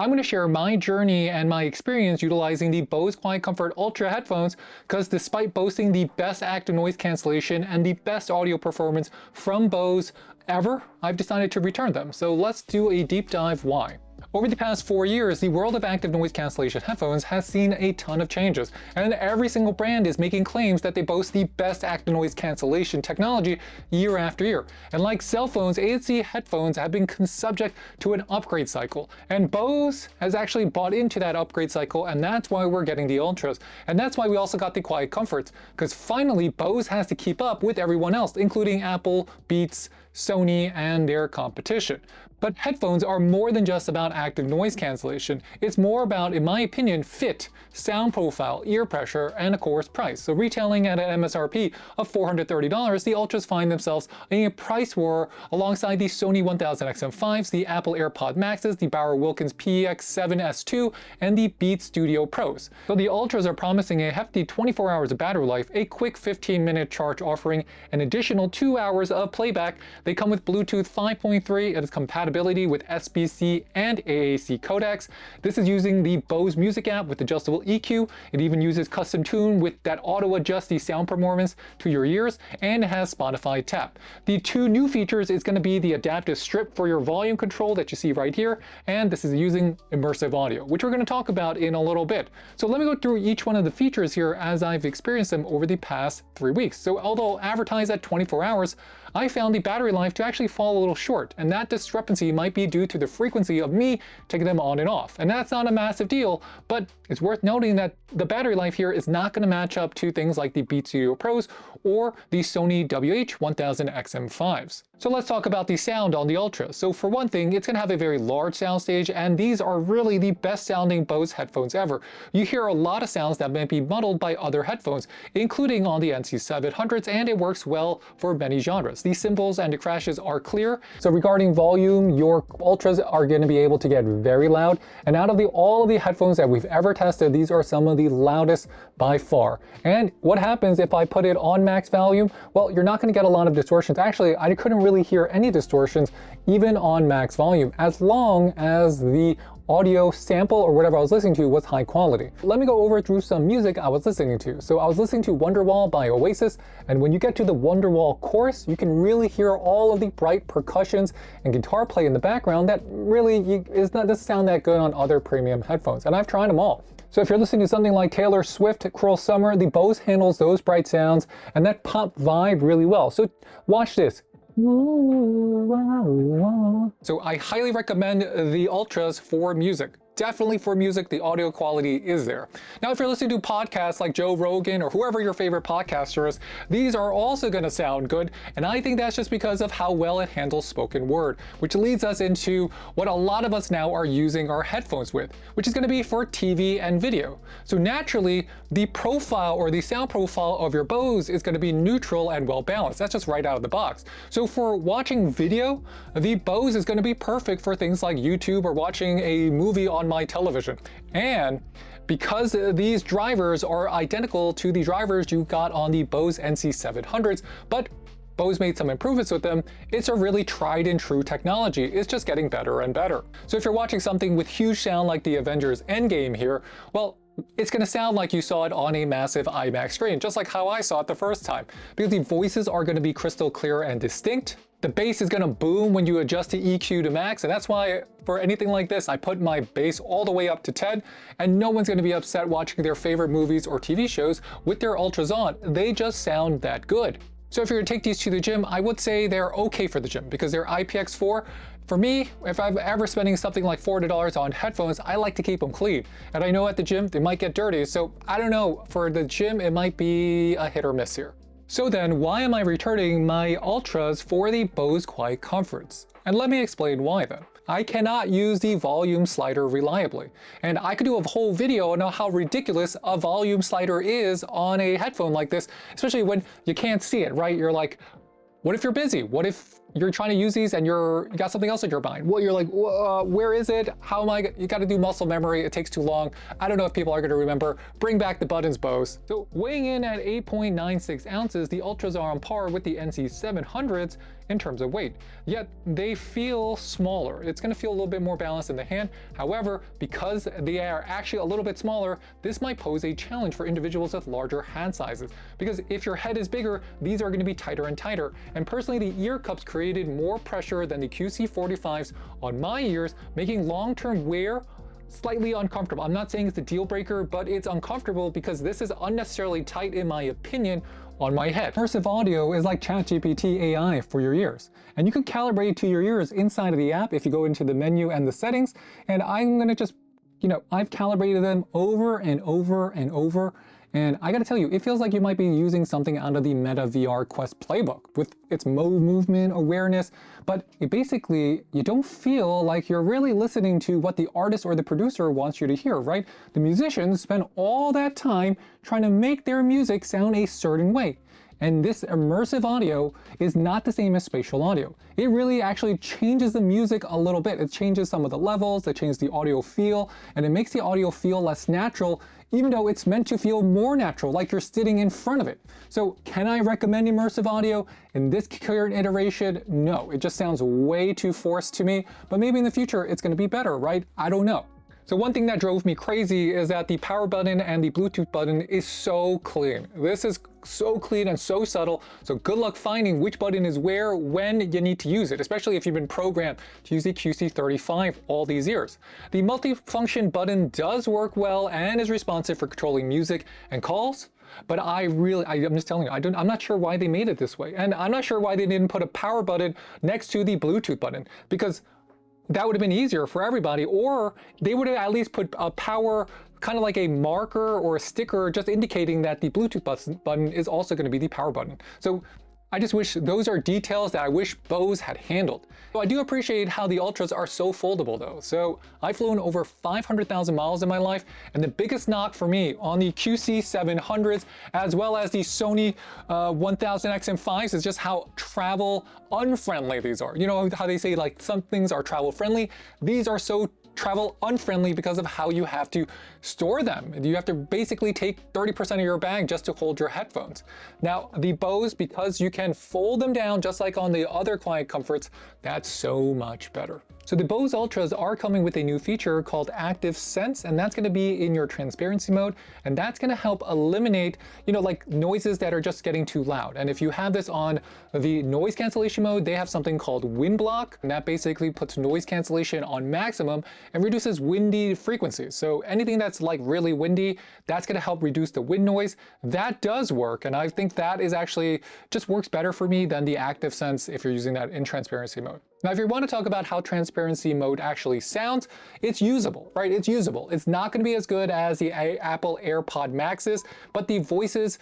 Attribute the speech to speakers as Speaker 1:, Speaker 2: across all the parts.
Speaker 1: I'm going to share my journey and my experience utilizing the Bose QuietComfort Ultra headphones because despite boasting the best active noise cancellation and the best audio performance from Bose ever, I've decided to return them. So let's do a deep dive why. Over the past 4 years, the world of active noise cancellation headphones has seen a ton of changes, and every single brand is making claims that they boast the best active noise cancellation technology year after year. And like cell phones, ANC headphones have been subject to an upgrade cycle, and Bose has actually bought into that upgrade cycle, and that's why we're getting the Ultras. And that's why we also got the QuietComforts, because finally Bose has to keep up with everyone else, including Apple, Beats, Sony, and their competition. But headphones are more than just about active noise cancellation. It's more about, in my opinion, fit, sound profile, ear pressure, and of course price. So retailing at an MSRP of $430, the Ultras find themselves in a price war alongside the Sony 1000XM5s, the Apple AirPod Maxes, the Bauer Wilkins PX7S2, and the Beats Studio Pros. So the Ultras are promising a hefty 24 hours of battery life, a quick 15-minute charge offering an additional 2 hours of playback. They come with Bluetooth 5.3, it is compatible with SBC and AAC codecs. This is using the Bose Music app with adjustable EQ. It even uses custom tune with that auto adjust the sound performance to your ears, and it has Spotify Tap. The two new features is going to be the adaptive strip for your volume control that you see right here, and this is using immersive audio, which we're going to talk about in a little bit. So let me go through each one of the features here as I've experienced them over the past 3 weeks. So although advertised at 24 hours, I found the battery life to actually fall a little short, and that discrepancy might be due to the frequency of me taking them on and off. And that's not a massive deal, but it's worth noting that the battery life here is not going to match up to things like the Beats Studio Pros or the Sony WH-1000XM5s. So let's talk about the sound on the Ultra. So for one thing, it's going to have a very large soundstage, and these are really the best sounding Bose headphones ever. You hear a lot of sounds that might be muddled by other headphones, including on the NC700s, and it works well for many genres. These cymbals and the crashes are clear. So regarding volume, your Ultras are going to be able to get very loud. And out of all of the headphones that we've ever tested, these are some of the loudest by far. And what happens if I put it on max volume? Well, you're not going to get a lot of distortions. Actually, I couldn't really hear any distortions even on max volume, as long as the audio sample or whatever I was listening to was high quality. Let me go over through some music I was listening to. So I was listening to Wonderwall by Oasis, and when you get to the Wonderwall chorus, you can really hear all of the bright percussions and guitar play in the background that really doesn't sound that good on other premium headphones, and I've tried them all. So if you're listening to something like Taylor Swift, Cruel Summer, the Bose handles those bright sounds and that pop vibe really well. So watch this. So I highly recommend the Ultras for music. Definitely for music, the audio quality is there. Now, if you're listening to podcasts like Joe Rogan or whoever your favorite podcaster is, these are also going to sound good, and I think that's just because of how well it handles spoken word, which leads us into what a lot of us now are using our headphones with, which is going to be for TV and video. So naturally, the profile or the sound profile of your Bose is going to be neutral and well balanced. That's just right out of the box. So for watching video, the Bose is going to be perfect for things like YouTube or watching a movie on my television. And because these drivers are identical to the drivers you got on the Bose NC700s, but Bose made some improvements with them, it's a really tried and true technology. It's just getting better and better. So if you're watching something with huge sound like the Avengers Endgame here, well, it's going to sound like you saw it on a massive IMAX screen, just like how I saw it the first time, because the voices are going to be crystal clear and distinct. The bass is going to boom when you adjust the EQ to max, and that's why for anything like this, I put my bass all the way up to 10, and no one's going to be upset watching their favorite movies or TV shows with their Ultras on. They just sound that good. So if you're going to take these to the gym, I would say they're okay for the gym because they're IPX4. For me, if I'm ever spending something like $40 on headphones, I like to keep them clean. And I know at the gym, they might get dirty. So I don't know, for the gym, it might be a hit or miss here. So then, why am I returning my Ultras for the Bose QuietComforts? And let me explain why then. I cannot use the volume slider reliably. And I could do a whole video on how ridiculous a volume slider is on a headphone like this, especially when you can't see it, right? You're like, what if you're busy? What if you're trying to use these and you got something else in your mind? Well, you're like, where is it? How am I? You got to do muscle memory. It takes too long. I don't know if people are going to remember. Bring back the buttons, Bose. So weighing in at 8.96 ounces, the Ultras are on par with the NC700s in terms of weight, yet they feel smaller. It's going to feel a little bit more balanced in the hand. However, because they are actually a little bit smaller, this might pose a challenge for individuals with larger hand sizes, because if your head is bigger, these are going to be tighter and tighter. And personally, the ear cups created more pressure than the QC45s on my ears, making long-term wear slightly uncomfortable. I'm not saying it's a deal breaker, but it's uncomfortable because this is unnecessarily tight, in my opinion, on my head. Immersive audio is like ChatGPT AI for your ears, and you can calibrate it to your ears inside of the app if you go into the menu and the settings. And I'm gonna just, I've calibrated them over and over and over. And I gotta tell you, it feels like you might be using something out of the Meta VR Quest playbook with its movement awareness, but basically, you don't feel like you're really listening to what the artist or the producer wants you to hear, right? The musicians spend all that time trying to make their music sound a certain way. And this immersive audio is not the same as spatial audio. It really actually changes the music a little bit. It changes some of the levels, it changes the audio feel, and it makes the audio feel less natural, even though it's meant to feel more natural, like you're sitting in front of it. So can I recommend immersive audio in this current iteration? No, it just sounds way too forced to me, but maybe in the future it's gonna be better, right? I don't know. So one thing that drove me crazy is that the power button and the Bluetooth button is so clean. This is so clean and so subtle, so good luck finding which button is where when you need to use it, especially if you've been programmed to use the QC35 all these years. The multifunction button does work well and is responsive for controlling music and calls, but I'm just telling you, I'm not sure why they made it this way. And I'm not sure why they didn't put a power button next to the Bluetooth button, because that would have been easier for everybody, or they would have at least put a power, kind of like a marker or a sticker, just indicating that the Bluetooth button is also going to be the power button. So I just wish those are details that I wish Bose had handled. So I do appreciate how the Ultras are so foldable though. So I've flown over 500,000 miles in my life, and the biggest knock for me on the QC700s as well as the Sony 1000XM5s is just how travel unfriendly these are. You know how they say like some things are travel friendly? These are so travel unfriendly because of how you have to store them. You have to basically take 30% of your bag just to hold your headphones. Now, the Bose, because you can fold them down just like on the other Quiet Comforts, that's so much better. So the Bose Ultras are coming with a new feature called Active Sense, and that's going to be in your transparency mode, and that's going to help eliminate, like noises that are just getting too loud. And if you have this on the noise cancellation mode, they have something called Wind Block, and that basically puts noise cancellation on maximum and reduces windy frequencies. So anything that's like really windy, that's going to help reduce the wind noise. That does work, and I think that is actually just works better for me than the Active Sense if you're using that in transparency mode. Now, if you want to talk about how transparency mode actually sounds, it's usable, right? It's usable. It's not going to be as good as the Apple AirPod Maxes, but the voices,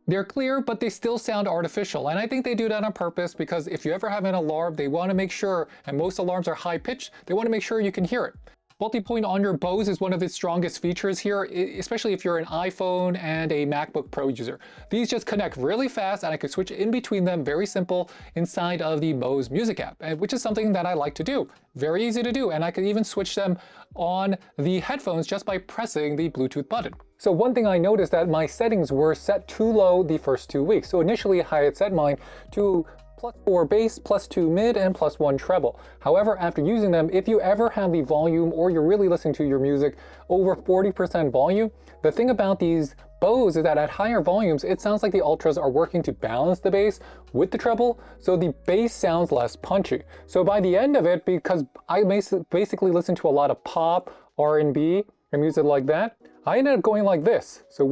Speaker 1: they're clear, but they still sound artificial. And I think they do that on purpose because if you ever have an alarm, they want to make sure, and most alarms are high pitched, they want to make sure you can hear it. Multi-point on your Bose is one of its strongest features here, especially if you're an iPhone and a MacBook Pro user. These just connect really fast, and I could switch in between them very simple inside of the Bose Music app, which is something that I like to do. Very easy to do, and I could even switch them on the headphones just by pressing the Bluetooth button. So one thing I noticed that my settings were set too low the first 2 weeks. So initially I had set mine to +4 bass, +2 mid, and +1 treble. However, after using them, if you ever have the volume or you're really listening to your music over 40% volume, the thing about these Bose is that at higher volumes, it sounds like the Ultras are working to balance the bass with the treble, so the bass sounds less punchy. So by the end of it, because I basically listen to a lot of pop, R&B, and music like that, I ended up going like this. So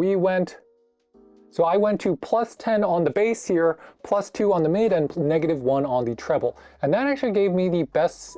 Speaker 1: I went to +10 on the bass here, +2 on the mid, and -1 on the treble. And that actually gave me the best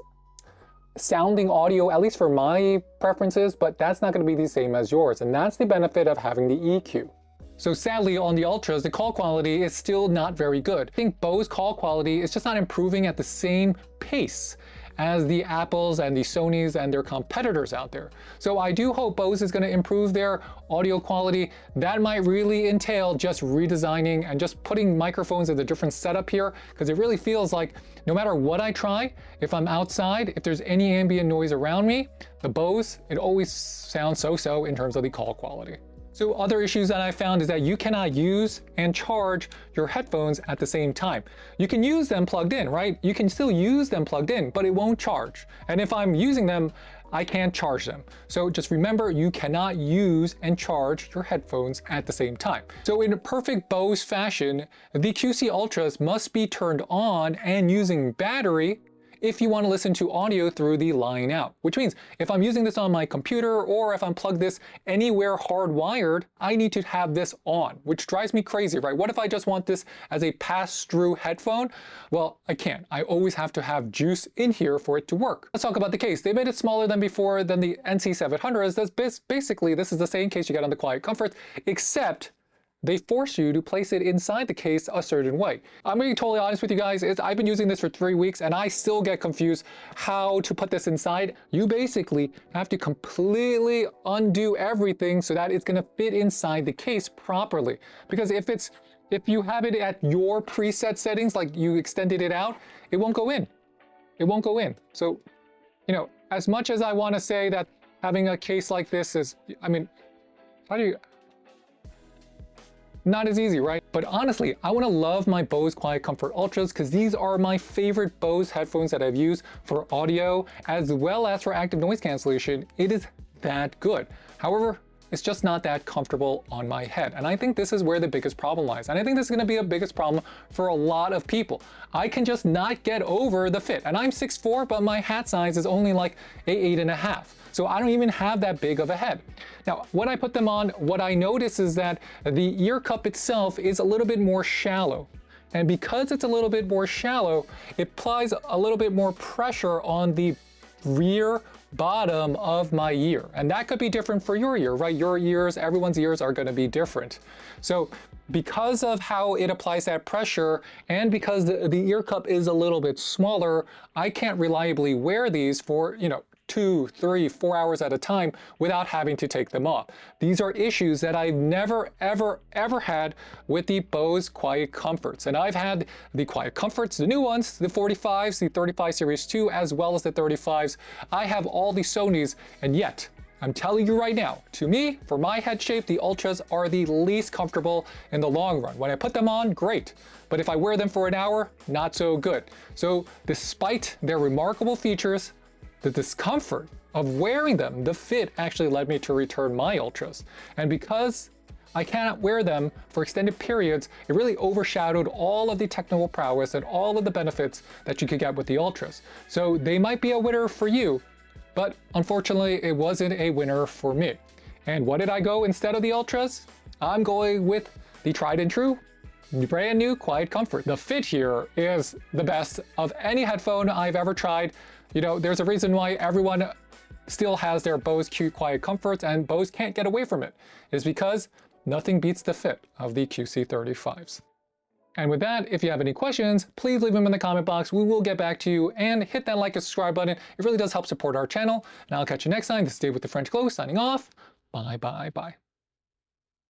Speaker 1: sounding audio, at least for my preferences, but that's not going to be the same as yours. And that's the benefit of having the EQ. So sadly, on the Ultras, the call quality is still not very good. I think Bose call quality is just not improving at the same pace as the Apples and the Sonys and their competitors out there. So I do hope Bose is going to improve their audio quality. That might really entail just redesigning and just putting microphones in a different setup here, because it really feels like no matter what I try, if I'm outside, if there's any ambient noise around me, the Bose, it always sounds so-so in terms of the call quality. So other issues that I found is that you cannot use and charge your headphones at the same time. You can use them plugged in, right? You can still use them plugged in, but it won't charge. And if I'm using them, I can't charge them. So just remember, you cannot use and charge your headphones at the same time. So in a perfect Bose fashion, the QC Ultras must be turned on and using battery if you want to listen to audio through the line out, which means if I'm using this on my computer or if I'm plugged this anywhere hardwired, I need to have this on, which drives me crazy, right? What if I just want this as a pass-through headphone? Well, I can't. I always have to have juice in here for it to work. Let's talk about the case. They made it smaller than before than the NC700s. Basically, this is the same case you get on the Quiet Comfort, except they force you to place it inside the case a certain way. I'm going to be totally honest with you guys. I've been using this for 3 weeks and I still get confused how to put this inside. You basically have to completely undo everything so that it's going to fit inside the case properly. Because if you have it at your preset settings, like you extended it out, it won't go in. It won't go in. So, you know, as much as I want to say that having a case like this is, I mean, how do you... Not as easy, right? But honestly, I want to love my Bose Quiet Comfort Ultras because these are my favorite Bose headphones that I've used for audio as well as for active noise cancellation. It is that good. However, it's just not that comfortable on my head. And I think this is where the biggest problem lies. And I think this is going to be a biggest problem for a lot of people. I can just not get over the fit. And I'm 6'4", but my hat size is only like 8.5. So I don't even have that big of a head. Now, when I put them on, what I notice is that the ear cup itself is a little bit more shallow. And because it's a little bit more shallow, it applies a little bit more pressure on the rear bottom of my ear. And that could be different for your ear, right? Your ears, everyone's ears are going to be different. So because of how it applies that pressure and because the ear cup is a little bit smaller, I can't reliably wear these for, 2, 3, 4 hours at a time without having to take them off. These are issues that I've never, ever, ever had with the Bose Quiet Comforts. And I've had the Quiet Comforts, the new ones, the 45s, the 35 Series 2, as well as the 35s. I have all the Sonys, and yet, I'm telling you right now, to me, for my head shape, the Ultras are the least comfortable in the long run. When I put them on, great. But if I wear them for an hour, not so good. So despite their remarkable features, the discomfort of wearing them, the fit actually led me to return my Ultras. And because I cannot wear them for extended periods, it really overshadowed all of the technical prowess and all of the benefits that you could get with the Ultras. So they might be a winner for you, but unfortunately it wasn't a winner for me. And what did I go instead of the Ultras? I'm going with the tried and true brand new Quiet Comfort. The fit here is the best of any headphone I've ever tried. There's a reason why everyone still has their Bose Quiet Comforts and Bose can't get away from it. It's because nothing beats the fit of the QC35s. And with that, if you have any questions, please leave them in the comment box. We will get back to you, and hit that like and subscribe button. It really does help support our channel. And I'll catch you next time. This is Dave with the French Glow signing off. Bye, bye, bye.